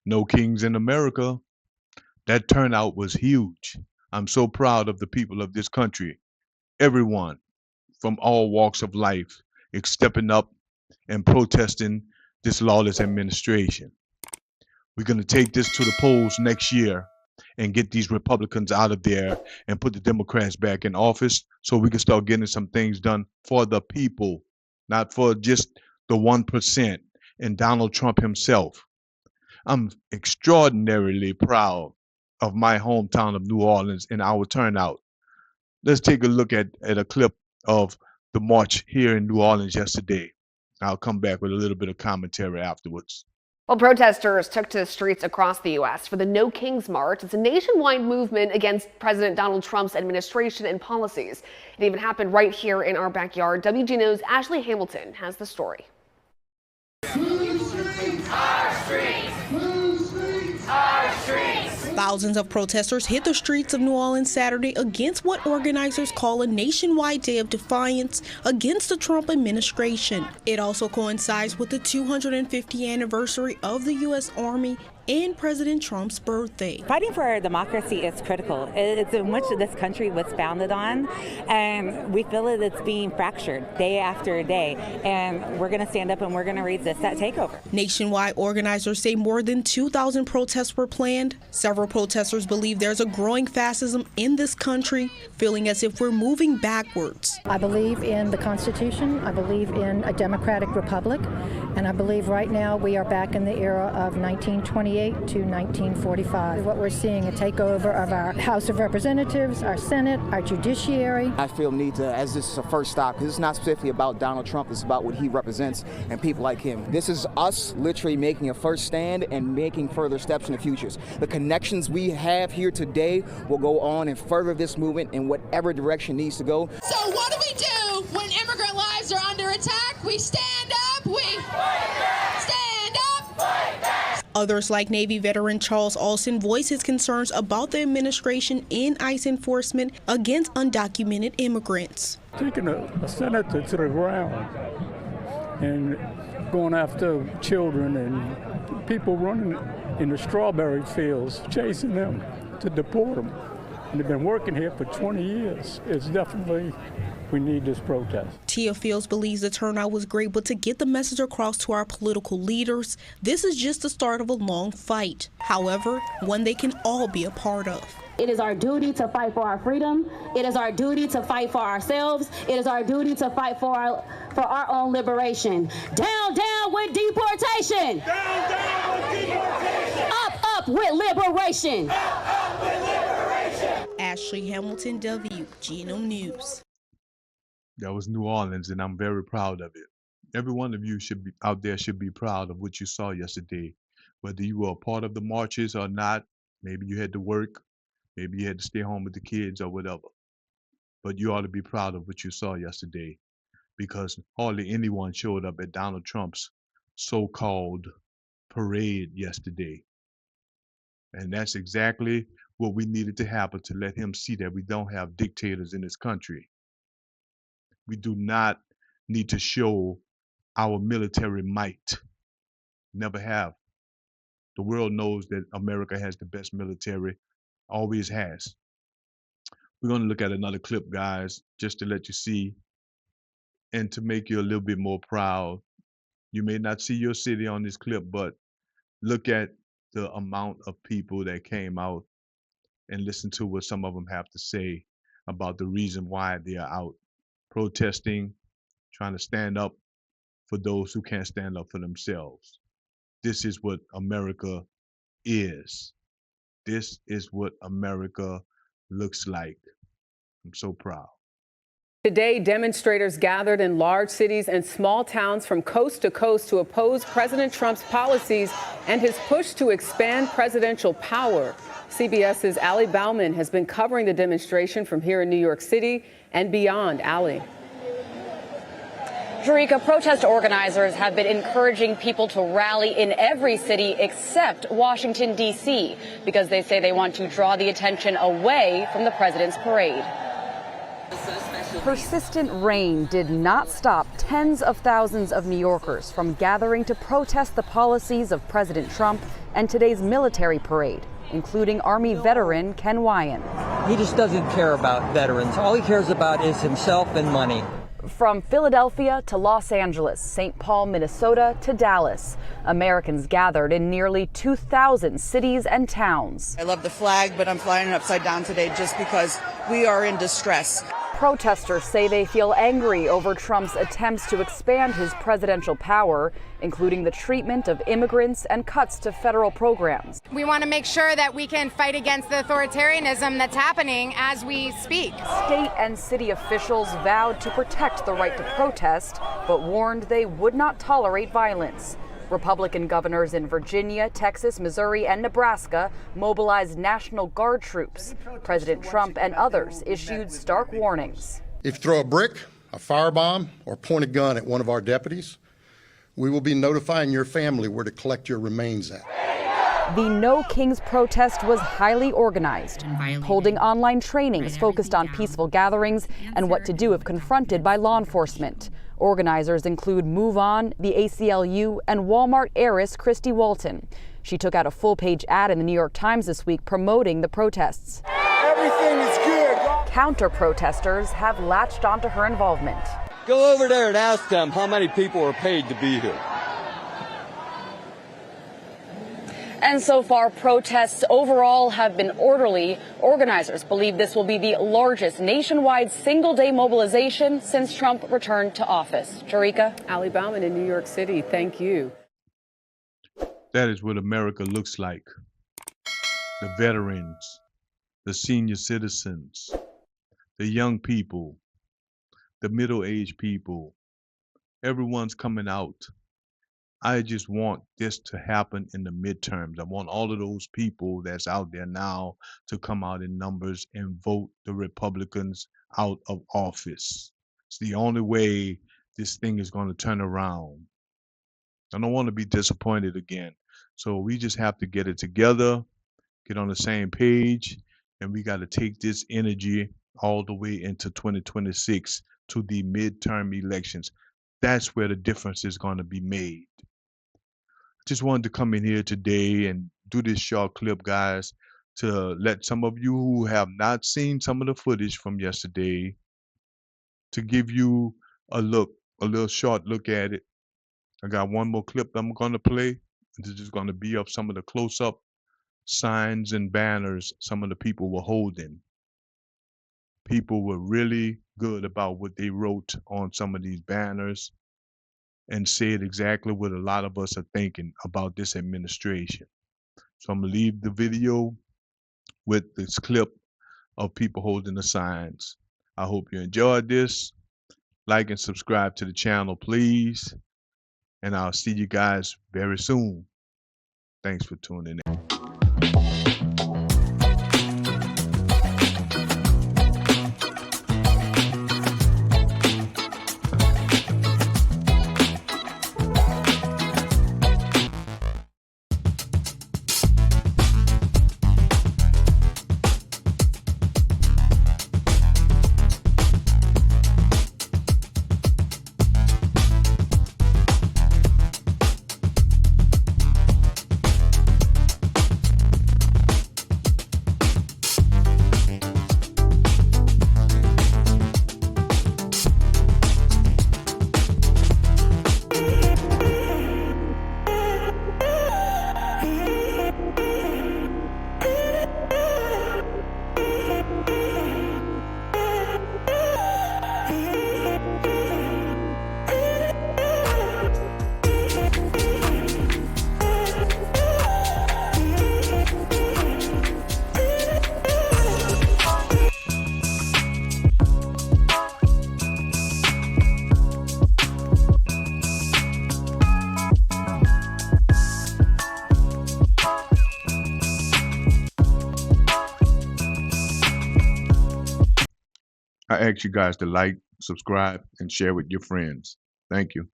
No kings in America. That turnout was huge. I'm so proud of the people of this country. Everyone from all walks of life is stepping up and protesting this lawless administration. We're going to take this to the polls next year and get these Republicans out of there and put the Democrats back in office so we can start getting some things done for the people, not for just the 1% and Donald Trump himself. I'm extraordinarily proud of my hometown of New Orleans and our turnout. Let's take a look at a clip of the march here in New Orleans yesterday. I'll come back with a little bit of commentary afterwards. Well, protesters took to the streets across the U.S. for the No Kings March. It's a nationwide movement against President Donald Trump's administration and policies. It even happened right here in our backyard. WGNO's Ashley Hamilton has the story. Our streets! Our streets! Thousands of protesters hit the streets of New Orleans Saturday against what organizers call a nationwide day of defiance against the Trump administration. It also coincides with the 250th anniversary of the U.S. Army and President Trump's birthday. Fighting for our democracy is critical. It's in which this country was founded on, and we feel that it's being fractured day after day, and we're going to stand up and we're going to resist that takeover. Nationwide organizers say more than 2,000 protests were planned. Several protesters believe there's a growing fascism in this country, feeling as if we're moving backwards. I believe in the Constitution, I believe in a democratic republic, and I believe right now we are back in the era of 1928 to 1945. What we're seeing, a takeover of our House of Representatives, our Senate, our judiciary. I feel need to, as this is a first stop, because it's not specifically about Donald Trump, it's about what he represents and people like him. This is us literally making a first stand and making further steps in the futures. The connections we have here today will go on and further this movement in whatever direction needs to go. So what do we do when immigrant lives are under attack? We stand up, we stand up. Others like Navy veteran Charles Alston voice his concerns about the administration and ICE enforcement against undocumented immigrants. Taking a senator to the ground and going after children and people running in the strawberry fields, chasing them to deport them. And they've been working here for 20 years. It's definitely, we need this protest. Tia Fields believes the turnout was great, but to get the message across to our political leaders, this is just the start of a long fight. However, one they can all be a part of. It is our duty to fight for our freedom. It is our duty to fight for ourselves. It is our duty to fight for our own liberation. Down, down with deportation. Down, down with deportation. Up with liberation. Up with liberation. Ashley Hamilton, WGNO News. That was New Orleans, and I'm very proud of it. Every one of you out there should be proud of what you saw yesterday. Whether you were a part of the marches or not, maybe you had to work, maybe you had to stay home with the kids or whatever. But you ought to be proud of what you saw yesterday, because hardly anyone showed up at Donald Trump's so-called parade yesterday. And that's exactly what we needed to happen to let him see that we don't have dictators in this country. We do not need to show our military might. Never have. The world knows that America has the best military, always has. We're going to look at another clip, guys, just to let you see and to make you a little bit more proud. You may not see your city on this clip, but look at the amount of people that came out and listen to what some of them have to say about the reason why they are out protesting, trying to stand up for those who can't stand up for themselves. This is what America is. This is what America looks like. I'm so proud. Today, demonstrators gathered in large cities and small towns from coast to coast to oppose President Trump's policies and his push to expand presidential power. CBS's Allie Bauman has been covering the demonstration from here in New York City and beyond. Allie. Jerika, protest organizers have been encouraging people to rally in every city except Washington, D.C., because they say they want to draw the attention away from the president's parade. So special Persistent rain did not stop tens of thousands of New Yorkers from gathering to protest the policies of President Trump and today's military parade, including Army veteran Ken Wyan. He just doesn't care about veterans. All he cares about is himself and money. From Philadelphia to Los Angeles, St. Paul, Minnesota to Dallas, Americans gathered in nearly 2,000 cities and towns. I love the flag, but I'm flying it upside down today just because we are in distress. Protesters say they feel angry over Trump's attempts to expand his presidential power, including the treatment of immigrants and cuts to federal programs. We want to make sure that we can fight against the authoritarianism that's happening as we speak. State and city officials vowed to protect the right to protest, but warned they would not tolerate violence. Republican governors in Virginia, Texas, Missouri, and Nebraska mobilized National Guard troops. President Trump and others issued stark warnings. If you throw a brick, a firebomb, or point a gun at one of our deputies, we will be notifying your family where to collect your remains at. The No Kings protest was highly organized, holding online trainings focused on peaceful gatherings and what to do if confronted by law enforcement. Organizers include Move On, the ACLU, and Walmart heiress Christy Walton. She took out a full-page ad in the New York Times this week promoting the protests. Everything is good. Counter-protesters have latched onto her involvement. Go over there and ask them how many people are paid to be here. And so far, protests overall have been orderly. Organizers believe this will be the largest nationwide single-day mobilization since Trump returned to office. Jarika? Ali Bauman in New York City, thank you. That is what America looks like. The veterans, the senior citizens, the young people, the middle-aged people. Everyone's coming out. I just want this to happen in the midterms. I want all of those people that's out there now to come out in numbers and vote the Republicans out of office. It's the only way this thing is going to turn around. I don't want to be disappointed again. So we just have to get it together, get on the same page, and we got to take this energy all the way into 2026 to the midterm elections. That's where the difference is going to be made. Just wanted to come in here today and do this short clip, guys, to let some of you who have not seen some of the footage from yesterday, to give you a little short look at it. I got one more clip I'm going to play. This is just going to be of some of the close-up signs and banners some of the people were holding. People were really good about what they wrote on some of these banners and said exactly what a lot of us are thinking about this administration. So I'm gonna leave the video with this clip of people holding the signs. I hope you enjoyed this. Like and subscribe to the channel, please. And I'll see you guys very soon. Thanks for tuning in. I ask you guys to like, subscribe, and share with your friends. Thank you.